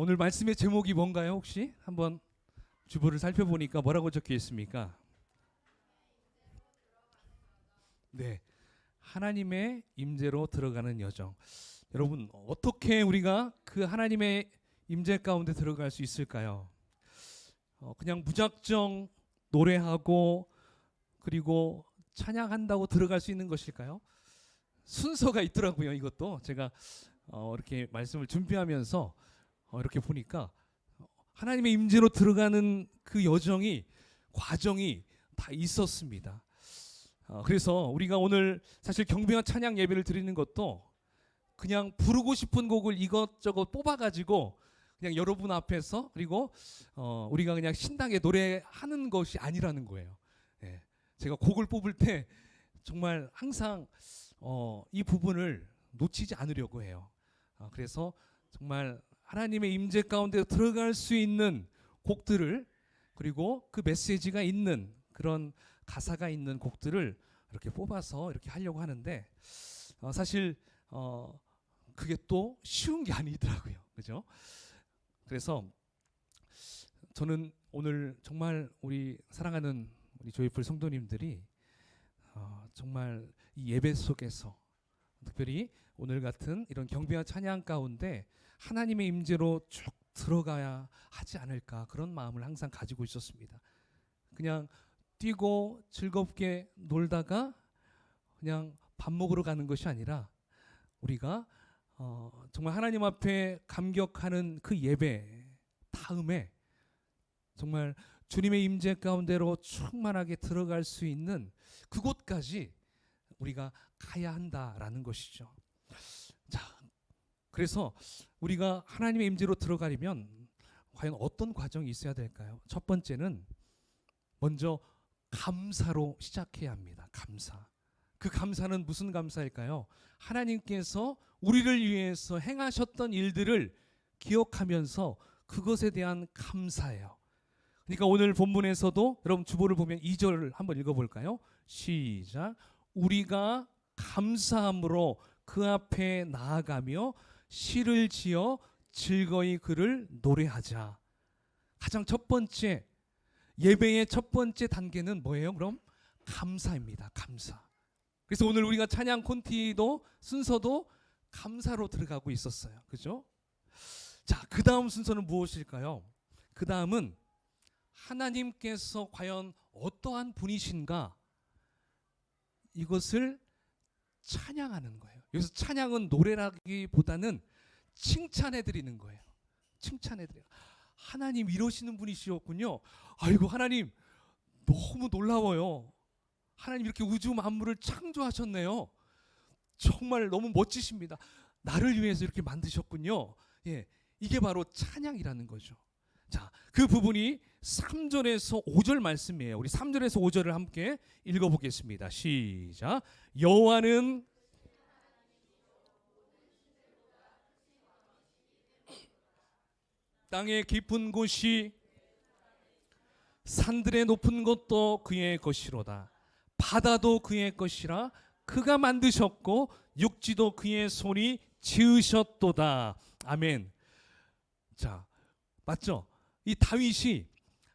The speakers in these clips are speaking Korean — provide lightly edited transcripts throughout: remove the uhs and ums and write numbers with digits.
오늘 말씀의 제목이 뭔가요? 혹시 한번 주보를 살펴보니까 뭐라고 적혀 있습니까? 네, 하나님의 임재로 들어가는 여정. 여러분, 어떻게 우리가 그 하나님의 임재 가운데 들어갈 수 있을까요? 그냥 무작정 노래하고 그리고 찬양한다고 들어갈 수 있는 것일까요? 순서가 있더라고요. 이것도 제가 이렇게 말씀을 준비하면서 이렇게 보니까 하나님의 임재로 들어가는 그 여정이, 과정이 다 있었습니다. 그래서 우리가 오늘 사실 경배와 찬양 예배를 드리는 것도 그냥 부르고 싶은 곡을 이것저것 뽑아가지고 그냥 여러분 앞에서, 그리고 우리가 그냥 신나게 노래하는 것이 아니라는 거예요. 예, 제가 곡을 뽑을 때 정말 항상 이 부분을 놓치지 않으려고 해요. 그래서 정말 하나님의 임재 가운데 들어갈 수 있는 곡들을, 그리고 그 메시지가 있는 그런 가사가 있는 곡들을 이렇게 뽑아서 이렇게 하려고 하는데 사실 그게 또 쉬운 게 아니더라고요. 그죠? 그래서 저는 오늘 정말 우리 사랑하는 우리 조이풀 성도님들이 정말 이 예배 속에서, 특별히 오늘 같은 이런 경배와 찬양 가운데 하나님의 임재로 쭉 들어가야 하지 않을까, 그런 마음을 항상 가지고 있었습니다. 그냥 뛰고 즐겁게 놀다가 그냥 밥 먹으러 가는 것이 아니라 우리가 정말 하나님 앞에 감격하는 그 예배 다음에 정말 주님의 임재 가운데로 충만하게 들어갈 수 있는 그곳까지 우리가 가야 한다라는 것이죠. 자, 그래서 우리가 하나님의 임재로 들어가려면 과연 어떤 과정이 있어야 될까요? 첫 번째는 먼저 감사로 시작해야 합니다. 감사. 그 감사는 무슨 감사일까요? 하나님께서 우리를 위해서 행하셨던 일들을 기억하면서 그것에 대한 감사예요. 그러니까 오늘 본문에서도 여러분 주보를 보면 2절을 한번 읽어볼까요? 시작. 우리가 감사함으로 그 앞에 나아가며 시를 지어 즐거이 그를 노래하자. 가장 첫 번째, 예배의 첫 번째 단계는 뭐예요? 그럼 감사입니다. 감사. 그래서 오늘 우리가 찬양 콘티도 순서도 감사로 들어가고 있었어요. 그죠? 자, 그 다음 순서는 무엇일까요? 그 다음은 하나님께서 과연 어떠한 분이신가, 이것을 찬양하는 거예요. 여기서 찬양은 노래라기보다는 칭찬해드리는 거예요. 칭찬해드려요. 하나님 이러시는 분이시었군요. 아이고 하나님 너무 놀라워요. 하나님 이렇게 우주 만물을 창조하셨네요. 정말 너무 멋지십니다. 나를 위해서 이렇게 만드셨군요. 예, 이게 바로 찬양이라는 거죠. 자, 그 부분이 3절에서 5절 말씀이에요. 우리 3절에서 5절을 함께 읽어보겠습니다. 시작. 여호와는 땅의 깊은 곳이, 산들의 높은 곳도 그의 것이로다. 바다도 그의 것이라. 그가 만드셨고 육지도 그의 손이 지으셨도다. 아멘. 자, 맞죠? 이 다윗이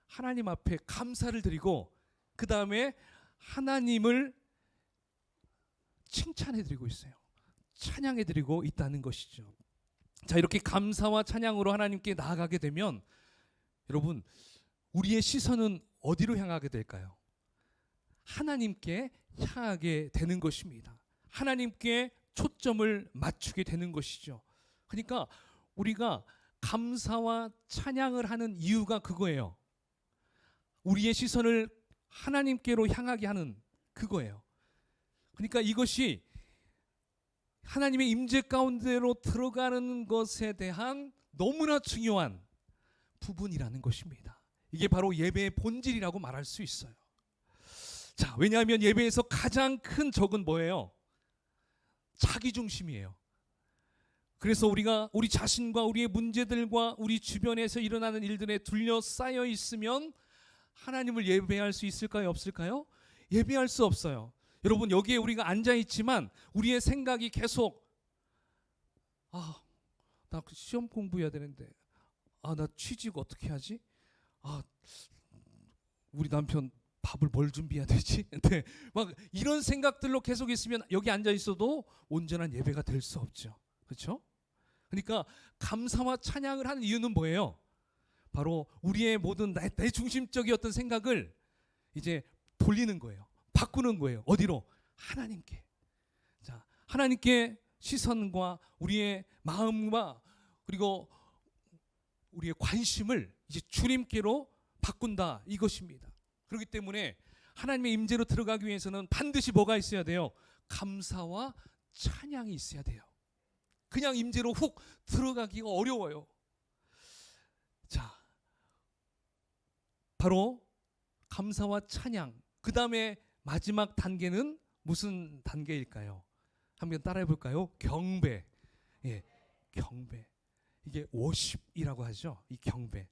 하나님 앞에 감사를 드리고 그 다음에 하나님을 칭찬해드리고 있어요. 찬양해드리고 있다는 것이죠. 자, 이렇게 감사와 찬양으로 하나님께 나아가게 되면 여러분, 우리의 시선은 어디로 향하게 될까요? 하나님께 향하게 되는 것입니다. 하나님께 초점을 맞추게 되는 것이죠. 그러니까 우리가 감사와 찬양을 하는 이유가 그거예요. 우리의 시선을 하나님께로 향하게 하는 그거예요. 그러니까 이것이 하나님의 임재 가운데로 들어가는 것에 대한 너무나 중요한 부분이라는 것입니다. 이게 바로 예배의 본질이라고 말할 수 있어요. 자, 왜냐하면 예배에서 가장 큰 적은 뭐예요? 자기중심이에요. 그래서 우리가 우리 자신과 우리의 문제들과 우리 주변에서 일어나는 일들에 둘러싸여 있으면 하나님을 예배할 수 있을까요? 없을까요? 예배할 수 없어요. 여러분, 여기에 우리가 앉아있지만 우리의 생각이 계속 나 시험 공부해야 되는데, 나 취직 어떻게 하지? 아, 우리 남편 밥을 뭘 준비해야 되지? 네, 막 이런 생각들로 계속 있으면 여기 앉아 있어도 온전한 예배가 될 수 없죠. 그렇죠? 그러니까 감사와 찬양을 하는 이유는 뭐예요? 바로 우리의 모든 내 중심적이었던 생각을 이제 돌리는 거예요. 바꾸는 거예요. 어디로? 하나님께. 자, 하나님께 시선과 우리의 마음과 그리고 우리의 관심을 이제 주님께로 바꾼다, 이것입니다. 그렇기 때문에 하나님의 임재로 들어가기 위해서는 반드시 뭐가 있어야 돼요? 감사와 찬양이 있어야 돼요. 그냥 임재로 훅 들어가기가 어려워요. 자, 바로 감사와 찬양, 그 다음에 마지막 단계는 무슨 단계일까요? 한번 따라해 볼까요? 경배. 예, 경배. 이게 워십이라고 하죠. 이 경배.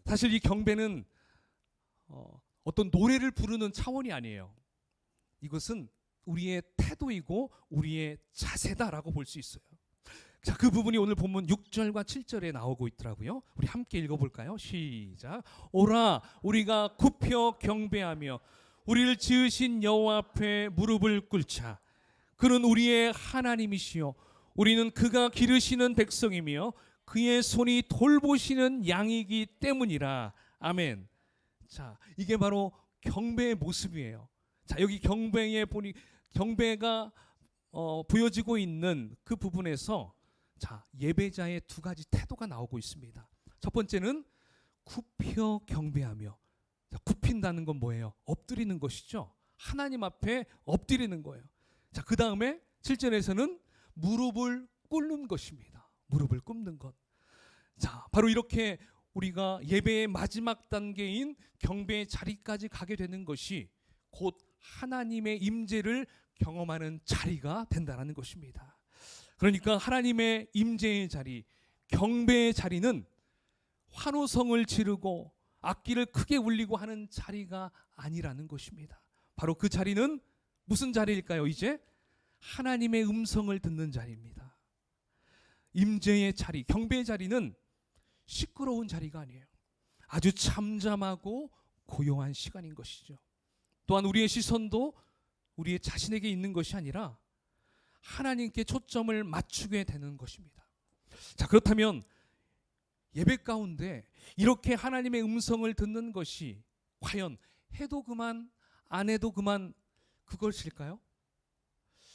사실 이 경배는 어떤 노래를 부르는 차원이 아니에요. 이것은 우리의 태도이고 우리의 자세다라고 볼 수 있어요. 자, 그 부분이 오늘 본문 6절과 7절에 나오고 있더라고요. 우리 함께 읽어볼까요? 시작. 오라, 우리가 굽혀 경배하며 우리를 지으신 여호와 앞에 무릎을 꿇자. 그는 우리의 하나님이시요 우리는 그가 기르시는 백성이며 그의 손이 돌보시는 양이기 때문이라. 아멘. 자, 이게 바로 경배의 모습이에요. 자, 여기 경배가 보여지고 있는 그 부분에서 자, 예배자의 두 가지 태도가 나오고 있습니다. 첫 번째는 굽혀 경배하며. 자, 굽힌다는 건 뭐예요? 엎드리는 것이죠. 하나님 앞에 엎드리는 거예요. 자, 그 다음에 7절에서는 무릎을 꿇는 것입니다. 무릎을 꿇는 것. 자, 바로 이렇게 우리가 예배의 마지막 단계인 경배의 자리까지 가게 되는 것이 곧 하나님의 임재를 경험하는 자리가 된다는 것입니다. 그러니까 하나님의 임재의 자리, 경배의 자리는 환호성을 지르고 악기를 크게 울리고 하는 자리가 아니라는 것입니다. 바로 그 자리는 무슨 자리일까요? 이제 하나님의 음성을 듣는 자리입니다. 임재의 자리, 경배의 자리는 시끄러운 자리가 아니에요. 아주 잠잠하고 고요한 시간인 것이죠. 또한 우리의 시선도 우리의 자신에게 있는 것이 아니라 하나님께 초점을 맞추게 되는 것입니다. 자, 그렇다면 예배 가운데 이렇게 하나님의 음성을 듣는 것이 과연 해도 그만 안 해도 그만 그것일까요?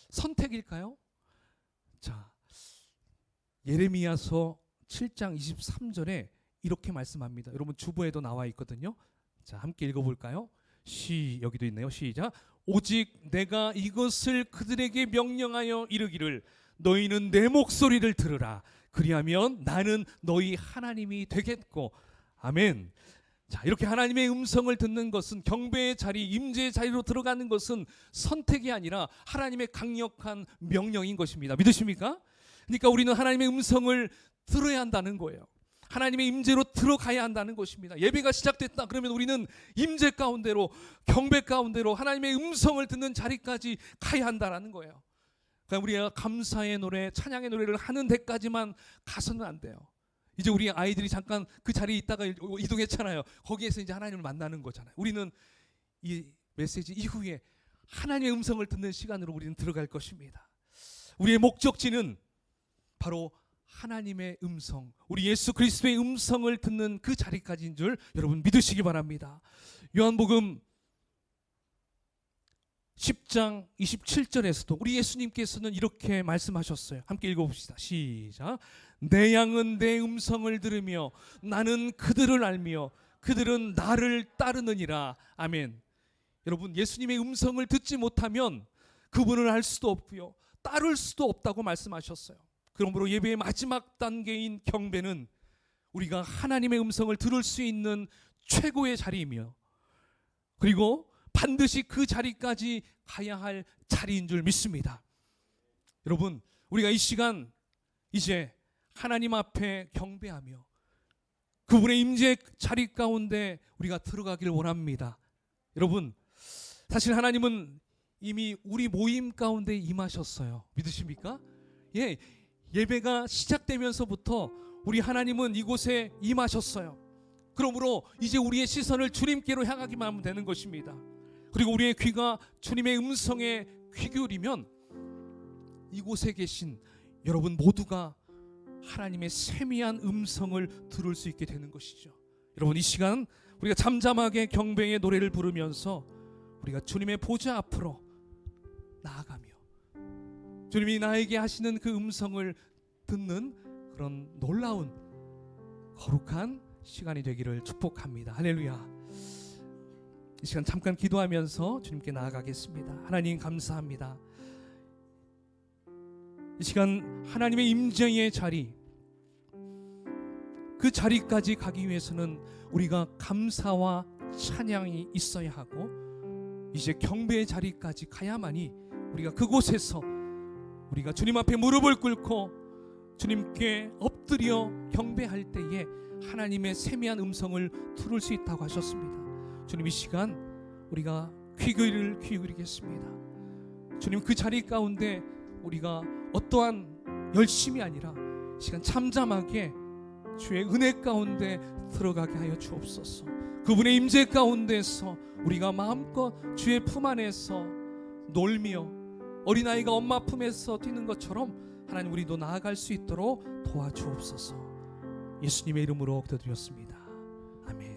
선택일까요? 자, 예레미야서 7장 23절에 이렇게 말씀합니다. 여러분 주보에도 나와 있거든요. 자, 함께 읽어볼까요? 여기도 있네요. 시작. 오직 내가 이것을 그들에게 명령하여 이르기를 너희는 내 목소리를 들으라. 그리하면 나는 너희 하나님이 되겠고. 아멘. 자, 이렇게 하나님의 음성을 듣는 것은 경배의 자리, 임재의 자리로 들어가는 것은 선택이 아니라 하나님의 강력한 명령인 것입니다. 믿으십니까? 그러니까 우리는 하나님의 음성을 들어야 한다는 거예요. 하나님의 임재로 들어가야 한다는 것입니다. 예배가 시작됐다 그러면 우리는 임재 가운데로, 경배 가운데로 하나님의 음성을 듣는 자리까지 가야 한다는 거예요. 그러니까 우리가 감사의 노래, 찬양의 노래를 하는 데까지만 가서는 안 돼요. 이제 우리 아이들이 잠깐 그 자리에 있다가 이동했잖아요. 거기에서 이제 하나님을 만나는 거잖아요. 우리는 이 메시지 이후에 하나님의 음성을 듣는 시간으로 우리는 들어갈 것입니다. 우리의 목적지는 바로 하나님의 음성, 우리 예수 그리스도의 음성을 듣는 그 자리까지인 줄 여러분 믿으시기 바랍니다. 요한복음 10장 27절에서도 우리 예수님께서는 이렇게 말씀하셨어요. 함께 읽어봅시다. 시작. 내 양은 내 음성을 들으며 나는 그들을 알며 그들은 나를 따르느니라. 아멘. 여러분, 예수님의 음성을 듣지 못하면 그분을 알 수도 없고요, 따를 수도 없다고 말씀하셨어요. 그러므로 예배의 마지막 단계인 경배는 우리가 하나님의 음성을 들을 수 있는 최고의 자리이며, 그리고 반드시 그 자리까지 가야 할 자리인 줄 믿습니다. 여러분, 우리가 이 시간 이제 하나님 앞에 경배하며 그분의 임재 자리 가운데 우리가 들어가기를 원합니다. 여러분, 사실 하나님은 이미 우리 모임 가운데 임하셨어요. 믿으십니까? 예, 예배가 시작되면서부터 우리 하나님은 이곳에 임하셨어요. 그러므로 이제 우리의 시선을 주님께로 향하기만 하면 되는 것입니다. 그리고 우리의 귀가 주님의 음성에 귀 기울이면 이곳에 계신 여러분 모두가 하나님의 세미한 음성을 들을 수 있게 되는 것이죠. 여러분, 이 시간 우리가 잠잠하게 경배의 노래를 부르면서 우리가 주님의 보좌 앞으로 나아가며 주님이 나에게 하시는 그 음성을 듣는 그런 놀라운 거룩한 시간이 되기를 축복합니다. 할렐루야. 이 시간 잠깐 기도하면서 주님께 나아가겠습니다. 하나님 감사합니다. 이 시간 하나님의 임재의 자리, 그 자리까지 가기 위해서는 우리가 감사와 찬양이 있어야 하고 이제 경배의 자리까지 가야만이 우리가 그곳에서 우리가 주님 앞에 무릎을 꿇고 주님께 엎드려 경배할 때에 하나님의 세미한 음성을 들을 수 있다고 하셨습니다. 주님, 이 시간 우리가 귀 기울이겠습니다. 주님, 그 자리 가운데 우리가 어떠한 열심이 아니라 시간 잠잠하게 주의 은혜 가운데 들어가게 하여 주옵소서. 그분의 임재 가운데서 우리가 마음껏 주의 품 안에서 놀며 어린아이가 엄마 품에서 뛰는 것처럼 하나님 우리도 나아갈 수 있도록 도와주옵소서. 예수님의 이름으로 기도드렸습니다. 아멘.